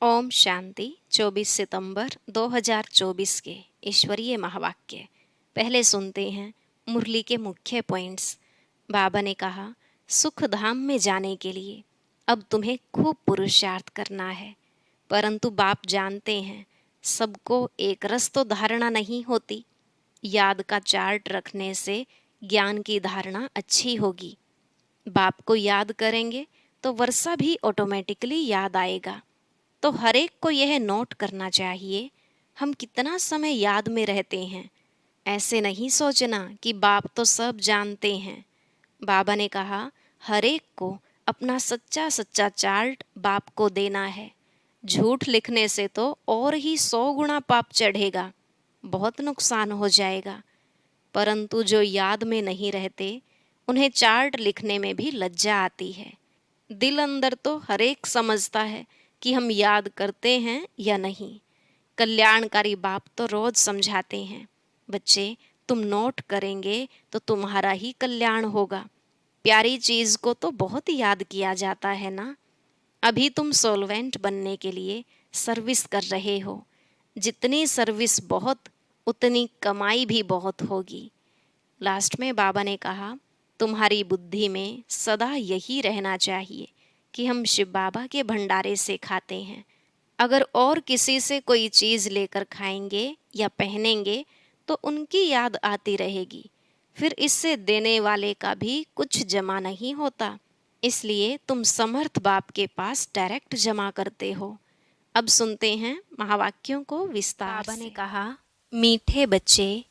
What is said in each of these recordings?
ओम शांति। 24 सितंबर 2024 के ईश्वरीय महावाक्य पहले सुनते हैं मुरली के मुख्य पॉइंट्स। बाबा ने कहा, सुख धाम में जाने के लिए अब तुम्हें खूब पुरुषार्थ करना है, परंतु बाप जानते हैं सबको एक रस तो धारणा नहीं होती। याद का चार्ट रखने से ज्ञान की धारणा अच्छी होगी। बाप को याद करेंगे तो वर्षा भी ऑटोमेटिकली याद आएगा। तो हर एक को यह नोट करना चाहिए, हम कितना समय याद में रहते हैं। ऐसे नहीं सोचना कि बाप तो सब जानते हैं। बाबा ने कहा, हर एक को अपना सच्चा सच्चा चार्ट बाप को देना है। झूठ लिखने से तो और ही 100 गुना पाप चढ़ेगा, बहुत नुकसान हो जाएगा। परंतु जो याद में नहीं रहते, उन्हें चार्ट लिखने में भी लज्जा आती है। दिल अंदर तो हर एक समझता है कि हम याद करते हैं या नहीं। कल्याणकारी बाप तो रोज समझाते हैं, बच्चे तुम नोट करेंगे तो तुम्हारा ही कल्याण होगा। प्यारी चीज को तो बहुत याद किया जाता है ना। अभी तुम सोलवेंट बनने के लिए सर्विस कर रहे हो। जितनी सर्विस बहुत, उतनी कमाई भी बहुत होगी। लास्ट में बाबा ने कहा, तुम्हारी बुद्धि में सदा यही रहना चाहिए कि हम शिव बाबा के भंडारे से खाते हैं। अगर और किसी से कोई चीज़ लेकर खाएंगे या पहनेंगे तो उनकी याद आती रहेगी, फिर इससे देने वाले का भी कुछ जमा नहीं होता। इसलिए तुम समर्थ बाप के पास डायरेक्ट जमा करते हो। अब सुनते हैं महावाक्यों को विस्तार से। बाबा ने कहा, मीठे बच्चे,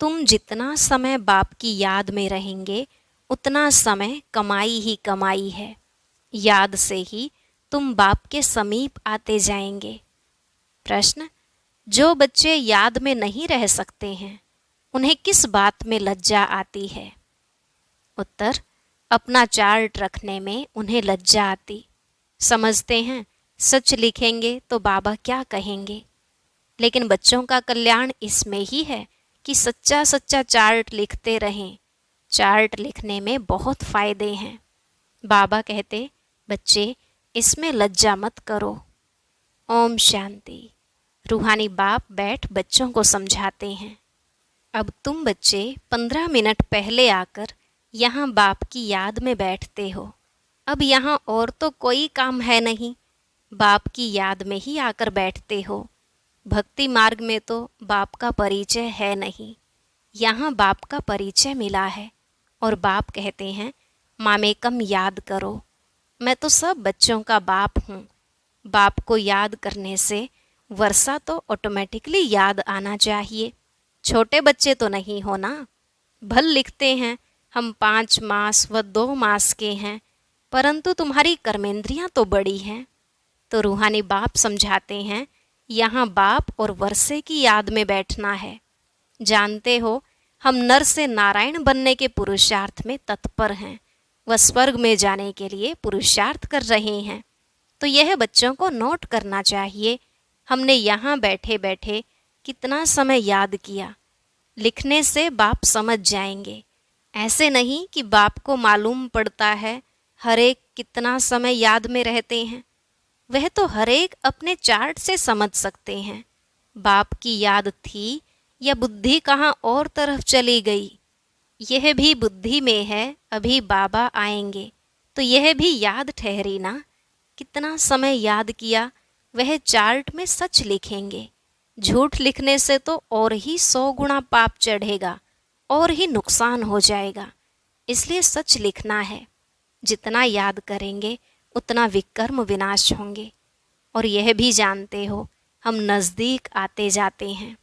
तुम जितना समय बाप की याद में रहेंगे उतना समय कमाई ही कमाई है। याद से ही तुम बाप के समीप आते जाएंगे। प्रश्न, जो बच्चे याद में नहीं रह सकते हैं उन्हें किस बात में लज्जा आती है? उत्तर, अपना चार्ट रखने में उन्हें लज्जा आती। समझते हैं सच लिखेंगे तो बाबा क्या कहेंगे। लेकिन बच्चों का कल्याण इसमें ही है कि सच्चा सच्चा चार्ट लिखते रहें। चार्ट लिखने में बहुत फायदे हैं। बाबा कहते, बच्चे इसमें लज्जा मत करो। ओम शांति। रूहानी बाप बैठ बच्चों को समझाते हैं। अब तुम बच्चे 15 मिनट पहले आकर यहाँ बाप की याद में बैठते हो। अब यहाँ और तो कोई काम है नहीं, बाप की याद में ही आकर बैठते हो। भक्ति मार्ग में तो बाप का परिचय है नहीं, यहाँ बाप का परिचय मिला है और बाप कहते हैं, मामेकम याद करो। मैं तो सब बच्चों का बाप हूँ। बाप को याद करने से वर्षा तो ऑटोमेटिकली याद आना चाहिए। छोटे बच्चे तो नहीं हो ना। भल लिखते हैं हम 5 मास व 2 मास के हैं, परंतु तुम्हारी कर्मेंद्रियाँ तो बड़ी हैं। तो रूहानी बाप समझाते हैं, यहाँ बाप और वर्षे की याद में बैठना है। जानते हो हम नर से नारायण बनने के पुरुषार्थ में तत्पर हैं, वह स्वर्ग में जाने के लिए पुरुषार्थ कर रहे हैं। तो यह बच्चों को नोट करना चाहिए, हमने यहाँ बैठे बैठे कितना समय याद किया। लिखने से बाप समझ जाएंगे। ऐसे नहीं कि बाप को मालूम पड़ता है हर एक कितना समय याद में रहते हैं। वह तो हर एक अपने चार्ट से समझ सकते हैं बाप की याद थी या बुद्धि कहाँ और तरफ चली गई। यह भी बुद्धि में है, अभी बाबा आएंगे तो यह भी याद ठहरी ना। कितना समय याद किया वह चार्ट में सच लिखेंगे। झूठ लिखने से तो और ही 100 गुना पाप चढ़ेगा, और ही नुकसान हो जाएगा। इसलिए सच लिखना है। जितना याद करेंगे उतना विकर्म विनाश होंगे। और यह भी जानते हो हम नज़दीक आते जाते हैं।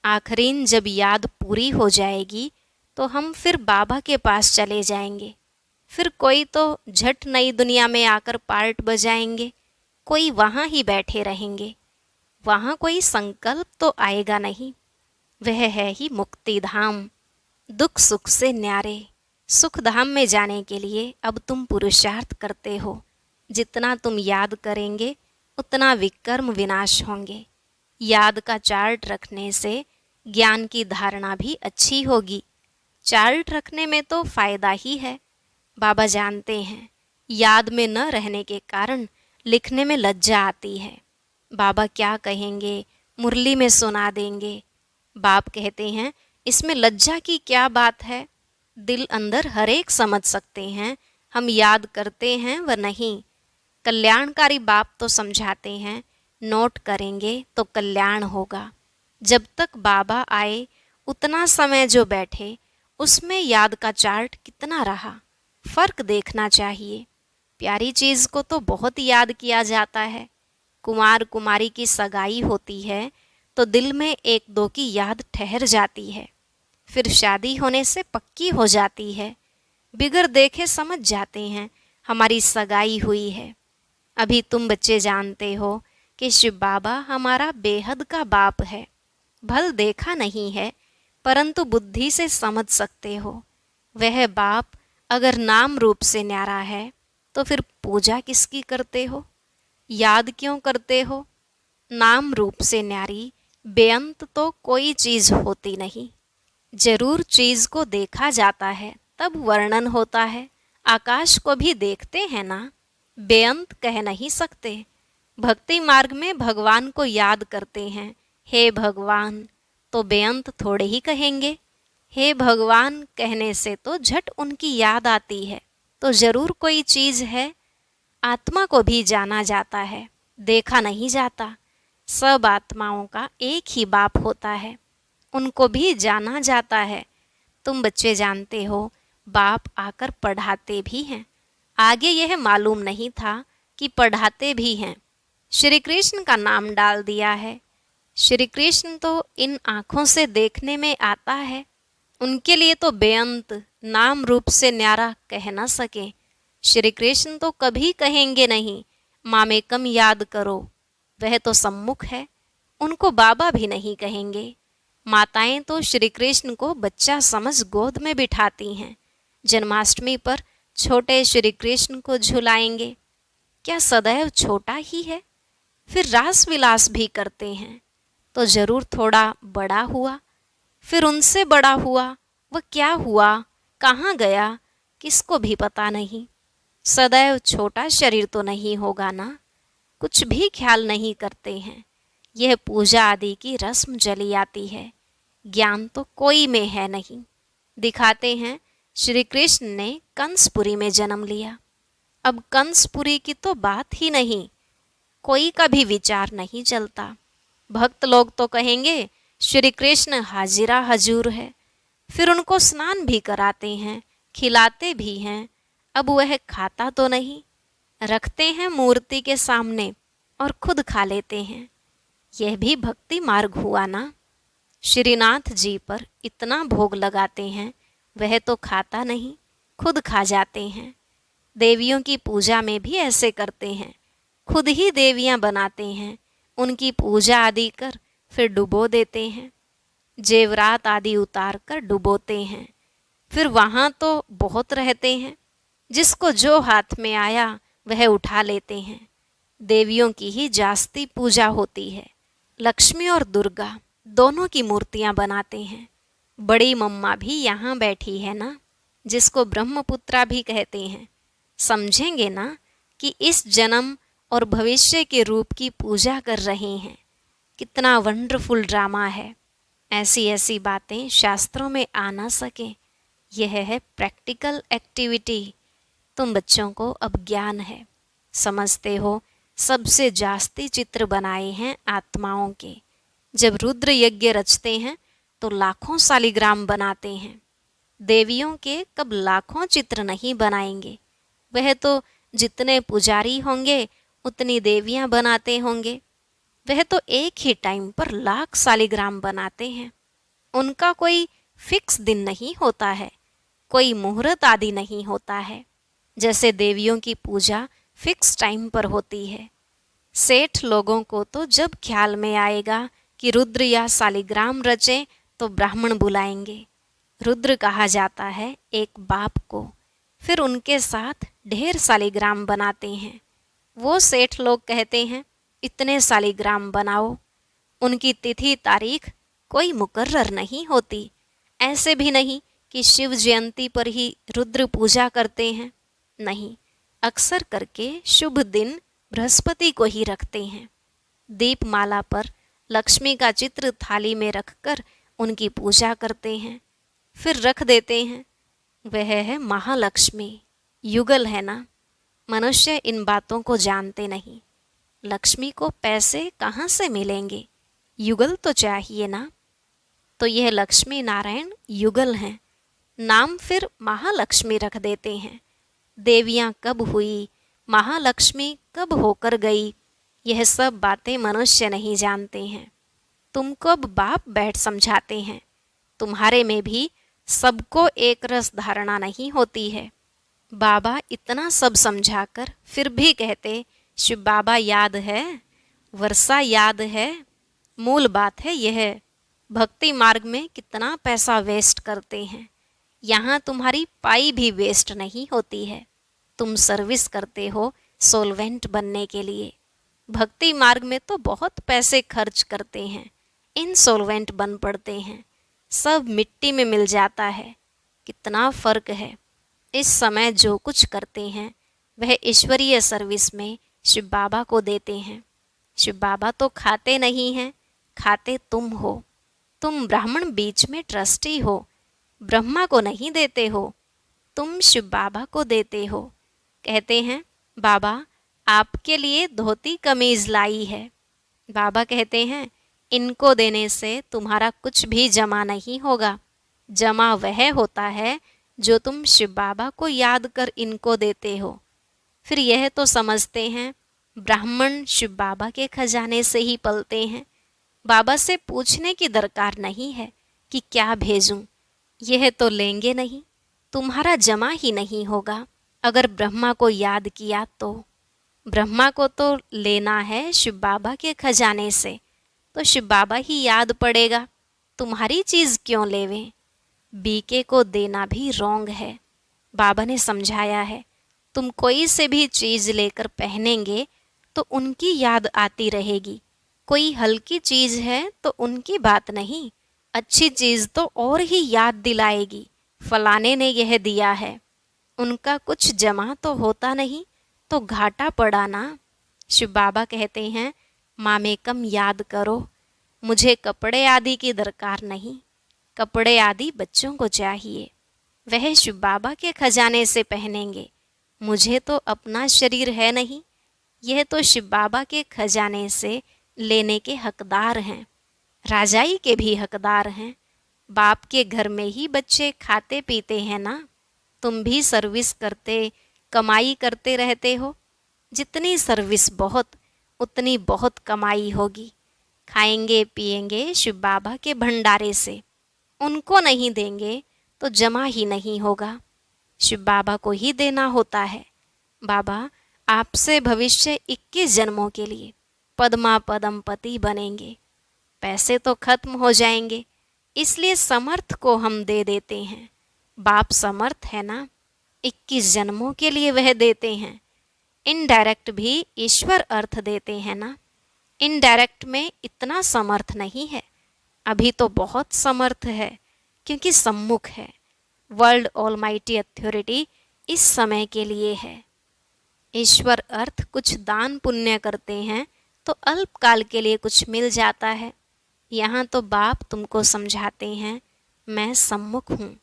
आखिरीन जब याद पूरी हो जाएगी तो हम फिर बाबा के पास चले जाएंगे। फिर कोई तो झट नई दुनिया में आकर पार्ट बजाएंगे, कोई वहाँ ही बैठे रहेंगे। वहाँ कोई संकल्प तो आएगा नहीं। वह है ही मुक्ति धाम, दुख सुख से न्यारे। सुख धाम में जाने के लिए अब तुम पुरुषार्थ करते हो। जितना तुम याद करेंगे उतना विकर्म विनाश होंगे। याद का चार्ट रखने से ज्ञान की धारणा भी अच्छी होगी। चार्ट रखने में तो फायदा ही है। बाबा जानते हैं याद में न रहने के कारण लिखने में लज्जा आती है। बाबा क्या कहेंगे, मुरली में सुना देंगे। बाप कहते हैं इसमें लज्जा की क्या बात है, दिल अंदर हर एक समझ सकते हैं, हम याद करते हैं व नहीं। कल्याणकारी बाप तो समझाते हैं, नोट करेंगे तो कल्याण होगा। जब तक बाबा आए उतना समय जो बैठे उसमें याद का चार्ट कितना रहा, फर्क देखना चाहिए। प्यारी चीज को तो बहुत याद किया जाता है। कुमार कुमारी की सगाई होती है तो दिल में एक दो की याद ठहर जाती है, फिर शादी होने से पक्की हो जाती है। बिगर देखे समझ जाते हैं हमारी सगाई हुई है। अभी तुम बच्चे जानते हो कि शिव बाबा हमारा बेहद का बाप है। भल देखा नहीं है परंतु बुद्धि से समझ सकते हो। वह बाप अगर नाम रूप से न्यारा है तो फिर पूजा किसकी करते हो, याद क्यों करते हो। नाम रूप से न्यारी बेअंत तो कोई चीज होती नहीं। जरूर चीज को देखा जाता है तब वर्णन होता है। आकाश को भी देखते हैं ना, बेअंत कह नहीं सकते। भक्ति मार्ग में भगवान को याद करते हैं, हे भगवान, तो बेअंत थोड़े ही कहेंगे। हे भगवान कहने से तो झट उनकी याद आती है, तो जरूर कोई चीज है। आत्मा को भी जाना जाता है, देखा नहीं जाता। सब आत्माओं का एक ही बाप होता है, उनको भी जाना जाता है। तुम बच्चे जानते हो बाप आकर पढ़ाते भी हैं। आगे यह मालूम नहीं था कि पढ़ाते भी हैं। श्री कृष्ण का नाम डाल दिया है। श्री कृष्ण तो इन आँखों से देखने में आता है, उनके लिए तो बेअंत नाम रूप से न्यारा कह न सके। श्री कृष्ण तो कभी कहेंगे नहीं मामेकम याद करो, वह तो सम्मुख है, उनको बाबा भी नहीं कहेंगे। माताएं तो श्री कृष्ण को बच्चा समझ गोद में बिठाती हैं। जन्माष्टमी पर छोटे श्री कृष्ण को झुलाएंगे, क्या सदैव छोटा ही है। फिर रास विलास भी करते हैं तो जरूर थोड़ा बड़ा हुआ, फिर उनसे बड़ा हुआ, वह क्या हुआ, कहाँ गया, किसको भी पता नहीं। सदैव छोटा शरीर तो नहीं होगा ना, कुछ भी ख्याल नहीं करते हैं। यह पूजा आदि की रस्म चली आती है, ज्ञान तो कोई में है नहीं। दिखाते हैं श्री कृष्ण ने कंसपुरी में जन्म लिया। अब कंसपुरी की तो बात ही नहीं, कोई का भी विचार नहीं चलता। भक्त लोग तो कहेंगे श्री कृष्ण हाजिरा हजूर है, फिर उनको स्नान भी कराते हैं, खिलाते भी हैं। अब वह खाता तो नहीं, रखते हैं मूर्ति के सामने और खुद खा लेते हैं। यह भी भक्ति मार्ग हुआ ना। श्रीनाथ जी पर इतना भोग लगाते हैं, वह तो खाता नहीं, खुद खा जाते हैं। देवियों की पूजा में भी ऐसे करते हैं, खुद ही देवियां बनाते हैं, उनकी पूजा आदि कर फिर डुबो देते हैं। जेवरात आदि उतार कर डुबोते हैं, फिर वहाँ तो बहुत रहते हैं। जिसको जो हाथ में आया वह उठा लेते हैं। देवियों की ही जास्ती पूजा होती है। लक्ष्मी और दुर्गा दोनों की मूर्तियां बनाते हैं। बड़ी मम्मा भी यहाँ बैठी है ना, जिसको ब्रह्मपुत्रा भी कहते हैं। समझेंगे ना कि इस जन्म और भविष्य के रूप की पूजा कर रहे हैं। कितना वंडरफुल ड्रामा है। ऐसी ऐसी बातें शास्त्रों में आ ना सके, यह है प्रैक्टिकल एक्टिविटी। तुम बच्चों को अब ज्ञान है, समझते हो। सबसे जास्ती चित्र बनाए हैं आत्माओं के। जब रुद्र यज्ञ रचते हैं तो लाखों शालिग्राम बनाते हैं। देवियों के कब लाखों चित्र नहीं बनाएंगे, वह तो जितने पुजारी होंगे उतनी देवियां बनाते होंगे। वह तो एक ही टाइम पर लाख शालिग्राम बनाते हैं। उनका कोई फिक्स दिन नहीं होता है, कोई मुहूर्त आदि नहीं होता है। जैसे देवियों की पूजा फिक्स टाइम पर होती है। सेठ लोगों को तो जब ख्याल में आएगा कि रुद्र या शालिग्राम रचें तो ब्राह्मण बुलाएंगे। रुद्र कहा जाता है एक बाप को। फिर उनके साथ ढेर शालिग्राम बनाते हैं। वो सेठ लोग कहते हैं इतने शालिग्राम बनाओ। उनकी तिथि तारीख कोई मुकर्रर नहीं होती। ऐसे भी नहीं कि शिव जयंती पर ही रुद्र पूजा करते हैं, नहीं, अक्सर करके शुभ दिन बृहस्पति को ही रखते हैं। दीपमाला पर लक्ष्मी का चित्र थाली में रखकर उनकी पूजा करते हैं, फिर रख देते हैं। वह है महालक्ष्मी। युगल है ना। मनुष्य इन बातों को जानते नहीं। लक्ष्मी को पैसे कहाँ से मिलेंगे? युगल तो चाहिए ना। तो यह लक्ष्मी नारायण युगल हैं। नाम फिर महालक्ष्मी रख देते हैं। देवियाँ कब हुई, महालक्ष्मी कब होकर गई, यह सब बातें मनुष्य नहीं जानते हैं। तुमको अब बाप बैठ समझाते हैं। तुम्हारे में भी सबको एक रस धारणा नहीं होती है। बाबा इतना सब समझाकर फिर भी कहते, शिव बाबा याद है, वर्षा याद है। मूल बात है यह, भक्ति मार्ग में कितना पैसा वेस्ट करते हैं। यहाँ तुम्हारी पाई भी वेस्ट नहीं होती है। तुम सर्विस करते हो सोलवेंट बनने के लिए। भक्ति मार्ग में तो बहुत पैसे खर्च करते हैं, इनसोल्वेंट बन पड़ते हैं, सब मिट्टी में मिल जाता है। कितना फर्क है। इस समय जो कुछ करते हैं वह ईश्वरीय सर्विस में शिव बाबा को देते हैं। शिव बाबा तो खाते नहीं हैं, खाते तुम हो। तुम ब्राह्मण बीच में ट्रस्टी हो, ब्रह्मा को नहीं देते हो, तुम शिव बाबा को देते हो। कहते हैं बाबा आपके लिए धोती कमीज लाई है। बाबा कहते हैं इनको देने से तुम्हारा कुछ भी जमा नहीं होगा। जमा वह होता है जो तुम शिव बाबा को याद कर इनको देते हो। फिर यह तो समझते हैं ब्राह्मण शिव बाबा के खजाने से ही पलते हैं। बाबा से पूछने की दरकार नहीं है कि क्या भेजूं। यह तो लेंगे नहीं, तुम्हारा जमा ही नहीं होगा। अगर ब्रह्मा को याद किया तो ब्रह्मा को तो लेना है शिव बाबा के खजाने से, तो शिव बाबा ही याद पड़ेगा। तुम्हारी चीज़ क्यों लेवें? बीके को देना भी रॉन्ग है। बाबा ने समझाया है, तुम कोई से भी चीज़ लेकर पहनेंगे तो उनकी याद आती रहेगी। कोई हल्की चीज़ है तो उनकी बात नहीं, अच्छी चीज़ तो और ही याद दिलाएगी, फलाने ने यह दिया है। उनका कुछ जमा तो होता नहीं तो घाटा पड़ा ना। शिव बाबा कहते हैं मामे कम याद करो, मुझे कपड़े आदि की दरकार नहीं। कपड़े आदि बच्चों को चाहिए, वह शिव बाबा के खजाने से पहनेंगे। मुझे तो अपना शरीर है नहीं, यह तो शिव बाबा के खजाने से लेने के हकदार हैं। राजाई के भी हकदार हैं। बाप के घर में ही बच्चे खाते पीते हैं ना। तुम भी सर्विस करते कमाई करते रहते हो। जितनी सर्विस बहुत, उतनी बहुत कमाई होगी। खाएंगे पिएंगे शिव बाबा के भंडारे से। उनको नहीं देंगे तो जमा ही नहीं होगा। शिव बाबा को ही देना होता है। बाबा आपसे भविष्य 21 जन्मों के लिए पद्मा पदमपति बनेंगे। पैसे तो खत्म हो जाएंगे, इसलिए समर्थ को हम दे देते हैं। बाप समर्थ है ना, 21 जन्मों के लिए वह देते हैं। इनडायरेक्ट भी ईश्वर अर्थ देते हैं ना। इनडायरेक्ट में इतना समर्थ नहीं है, अभी तो बहुत समर्थ है क्योंकि सम्मुख है। वर्ल्ड ऑलमाइटी अथॉरिटी इस समय के लिए है। ईश्वर अर्थ कुछ दान पुण्य करते हैं तो अल्पकाल के लिए कुछ मिल जाता है। यहाँ तो बाप तुमको समझाते हैं मैं सम्मुख हूँ,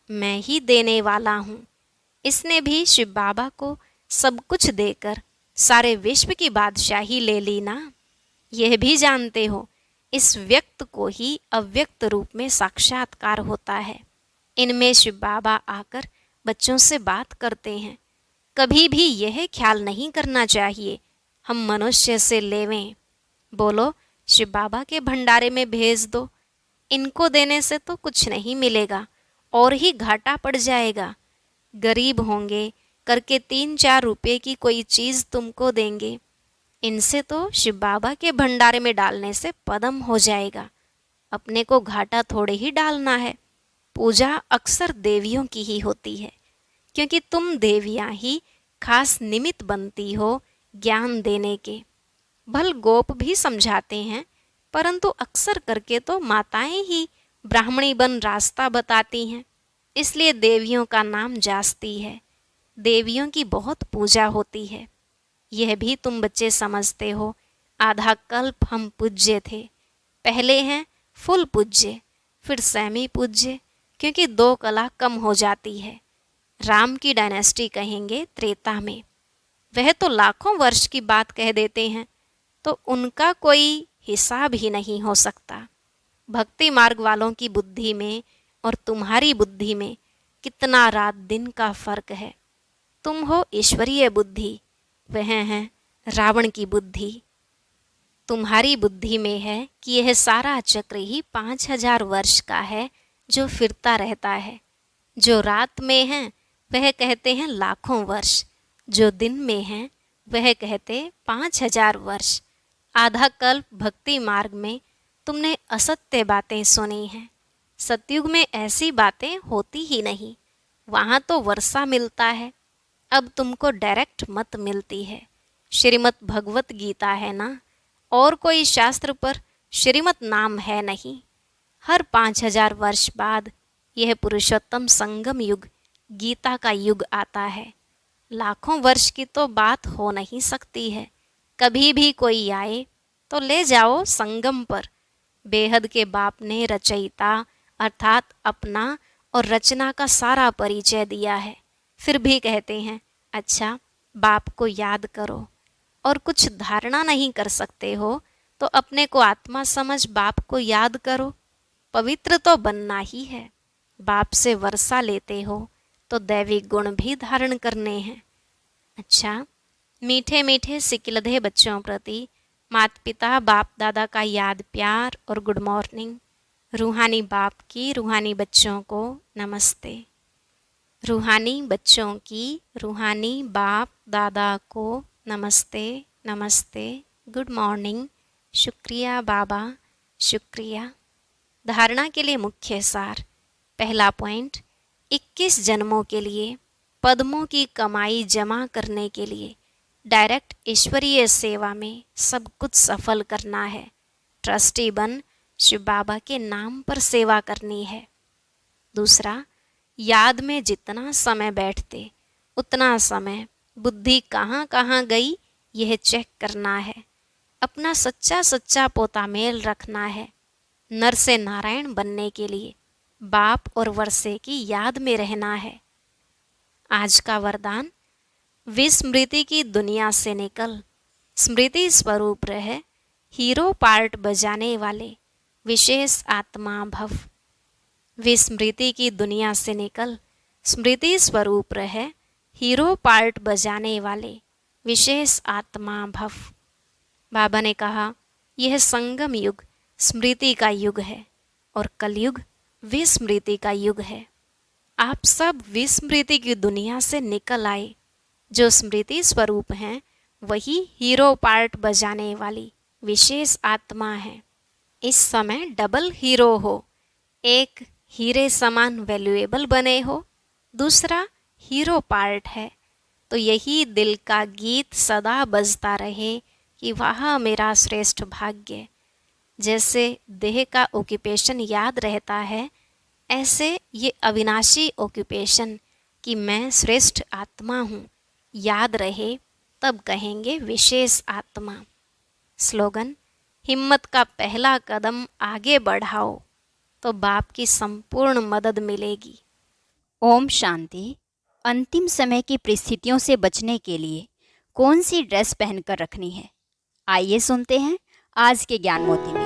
मैं ही देने वाला हूँ। इसने भी शिव बाबा को सब कुछ देकर सारे विश्व की बादशाही ले ली ना। यह भी जानते हो इस व्यक्त को ही अव्यक्त रूप में साक्षात्कार होता है। इनमें शिव बाबा आकर बच्चों से बात करते हैं। कभी भी यह ख्याल नहीं करना चाहिए हम मनुष्य से लेवें। बोलो शिव बाबा के भंडारे में भेज दो। इनको देने से तो कुछ नहीं मिलेगा और ही घाटा पड़ जाएगा। गरीब होंगे करके 3-4 रुपए की कोई चीज़ तुमको देंगे। इनसे तो शिव बाबा के भंडारे में डालने से पदम हो जाएगा। अपने को घाटा थोड़े ही डालना है। पूजा अक्सर देवियों की ही होती है क्योंकि तुम देवियाँ ही खास निमित्त बनती हो ज्ञान देने के। भल गोप भी समझाते हैं, परंतु अक्सर करके तो माताएं ही ब्राह्मणी बन रास्ता बताती हैं। इसलिए देवियों का नाम जास्ती है। देवियों की बहुत पूजा होती है। यह भी तुम बच्चे समझते हो। आधा कल्प हम पूज्य थे, पहले हैं फुल पूज्य, फिर सेमी पूज्य, क्योंकि 2 कला कम हो जाती है। राम की डायनेस्टी कहेंगे त्रेता में। वह तो लाखों वर्ष की बात कह देते हैं, तो उनका कोई हिसाब ही नहीं हो सकता। भक्ति मार्ग वालों की बुद्धि में और तुम्हारी बुद्धि में कितना रात दिन का फर्क है। तुम हो ईश्वरीय बुद्धि, वह है रावण की बुद्धि। तुम्हारी बुद्धि में है कि यह सारा चक्र ही 5000 वर्ष का है जो फिरता रहता है। जो रात में है वह कहते हैं लाखों वर्ष, जो दिन में है वह कहते 5000 वर्ष। आधा कल्प भक्ति मार्ग में तुमने असत्य बातें सुनी हैं। सतयुग में ऐसी बातें होती ही नहीं, वहाँ तो वर्षा मिलता है। अब तुमको डायरेक्ट मत मिलती है। श्रीमद् भगवत गीता है ना, और कोई शास्त्र पर श्रीमत नाम है नहीं। हर 5000 वर्ष बाद यह पुरुषोत्तम संगम युग, गीता का युग आता है। लाखों वर्ष की तो बात हो नहीं सकती है। कभी भी कोई आए तो ले जाओ संगम पर। बेहद के बाप ने रचयिता अर्थात अपना और रचना का सारा परिचय दिया है। फिर भी कहते हैं अच्छा बाप को याद करो, और कुछ धारणा नहीं कर सकते हो तो अपने को आत्मा समझ बाप को याद करो। पवित्र तो बनना ही है। बाप से वर्षा लेते हो तो दैवी गुण भी धारण करने हैं। अच्छा, मीठे मीठे सिकिलधे बच्चों प्रति माता पिता बाप दादा का याद प्यार और गुड मॉर्निंग। रूहानी बाप की रूहानी बच्चों को नमस्ते। रूहानी बच्चों की रूहानी बाप दादा को नमस्ते नमस्ते, गुड मॉर्निंग, शुक्रिया बाबा, शुक्रिया। धारणा के लिए मुख्य सार। पहला पॉइंट, 21 जन्मों के लिए पद्मों की कमाई जमा करने के लिए डायरेक्ट ईश्वरीय सेवा में सब कुछ सफल करना है। ट्रस्टी बन शिव बाबा के नाम पर सेवा करनी है। दूसरा, याद में जितना समय बैठते उतना समय बुद्धि कहाँ कहाँ गई यह चेक करना है। अपना सच्चा सच्चा पोता मेल रखना है। नर से नारायण बनने के लिए बाप और वर्षे की याद में रहना है। आज का वरदान, विस्मृति की दुनिया से निकल, स्मृति स्वरूप रह, हीरो पार्ट बजाने वाले विशेष आत्मा भव। विस्मृति की दुनिया से निकल, स्मृति स्वरूप रह, हीरो पार्ट बजाने वाले विशेष आत्मा भव। बाबा ने कहा यह संगम युग स्मृति का युग है और कलयुग विस्मृति का युग है। आप सब विस्मृति की दुनिया से निकल आए। जो स्मृति स्वरूप हैं वही हीरो पार्ट बजाने वाली विशेष आत्मा है। इस समय डबल हीरो हो। एक हीरे समान वैल्यूएबल बने हो, दूसरा हीरो पार्ट है। तो यही दिल का गीत सदा बजता रहे कि वाह मेरा श्रेष्ठ भाग्य। जैसे देह का ऑक्यूपेशन याद रहता है, ऐसे ये अविनाशी ऑक्यूपेशन कि मैं श्रेष्ठ आत्मा हूँ याद रहे, तब कहेंगे विशेष आत्मा। स्लोगन, हिम्मत का पहला कदम आगे बढ़ाओ तो बाप की संपूर्ण मदद मिलेगी। ओम शांति। अंतिम समय की परिस्थितियों से बचने के लिए कौन सी ड्रेस पहनकर रखनी है, आइए सुनते हैं आज के ज्ञान मोती में।